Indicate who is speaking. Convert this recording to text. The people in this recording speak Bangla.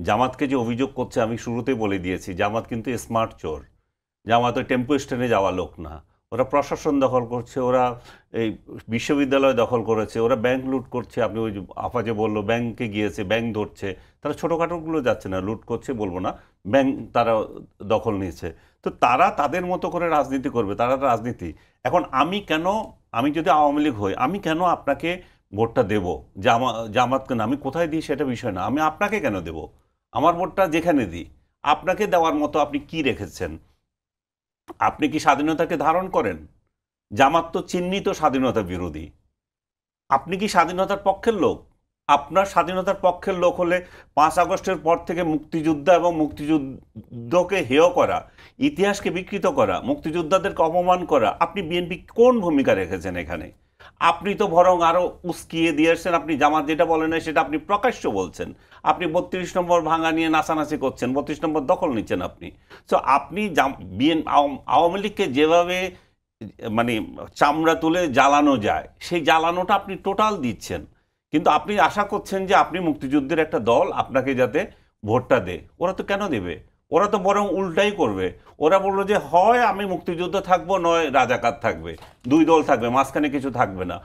Speaker 1: জামাতকে যে অভিযোগ করছে আমি শুরুতেই বলে দিয়েছি, জামাত কিন্তু স্মার্ট চোর। জামাত ওই টেম্পো স্ট্যান্ডে যাওয়া লোক না। ওরা প্রশাসন দখল করছে, ওরা এই বিশ্ববিদ্যালয় দখল করেছে, ওরা ব্যাংক লুট করছে। আপনি ওই যে আপা যে বললো ব্যাংকে গিয়েছে, ব্যাংক ধরছে। তারা ছোটোখাটোগুলো যাচ্ছে না, লুট করছে বলবো না, ব্যাংক তারা দখল নিয়েছে। তো তারা তাদের মতো করে রাজনীতি করবে, তারা রাজনীতি। এখন আমি কেন, আমি যদি আওয়ামী লীগ হই, আমি কেন আপনাকে ভোটটা দেব? জামাত কেন, আমি কোথায় দিই সেটা বিষয় না, আমি আপনাকে কেন দেব? আমার ভোটটা যেখানে দিই, আপনাকে দেওয়ার মতো আপনি কি রেখেছেন? আপনি কি স্বাধীনতাকে ধারণ করেন? জামাত তো চিহ্নিত স্বাধীনতা বিরোধী। আপনি কি স্বাধীনতার পক্ষের লোক? আপনার স্বাধীনতার পক্ষের লোক হলে 5 আগস্টের পর থেকে মুক্তিযোদ্ধা এবং মুক্তিযুদ্ধকে হেয় করা, ইতিহাসকে বিকৃত করা, মুক্তিযোদ্ধাদেরকে অপমান করা, আপনি বিএনপি কোন ভূমিকা রেখেছেন এখানে? আপনি তো বরং আরো উস্কিয়ে দিয়েছেন। আপনি জামাত যেটা বলেন না সেটা আপনি প্রকাশ্য বলছেন। আপনি 32 নম্বর ভাঙা নিয়ে নাচানাচি করছেন, 32 নম্বর দখল নিচ্ছেন আপনি। তো আপনি আওয়ামী লীগকে যেভাবে মানে চামড়া তুলে জ্বালানো যায়, সেই জ্বালানোটা আপনি টোটাল দিচ্ছেন। কিন্তু আপনি আশা করছেন যে আপনি মুক্তিযুদ্ধের একটা দল আপনাকে যাতে ভোটটা দেয়। ওরা তো কেন দেবে? ওরা তো বরং উল্টাই করবে। ওরা বললো যে হয় আমি মুক্তিযুদ্ধ থাকবো, নয় রাজাকার থাকবে, দুই দল থাকবে, মাঝখানে কিছু থাকবে না।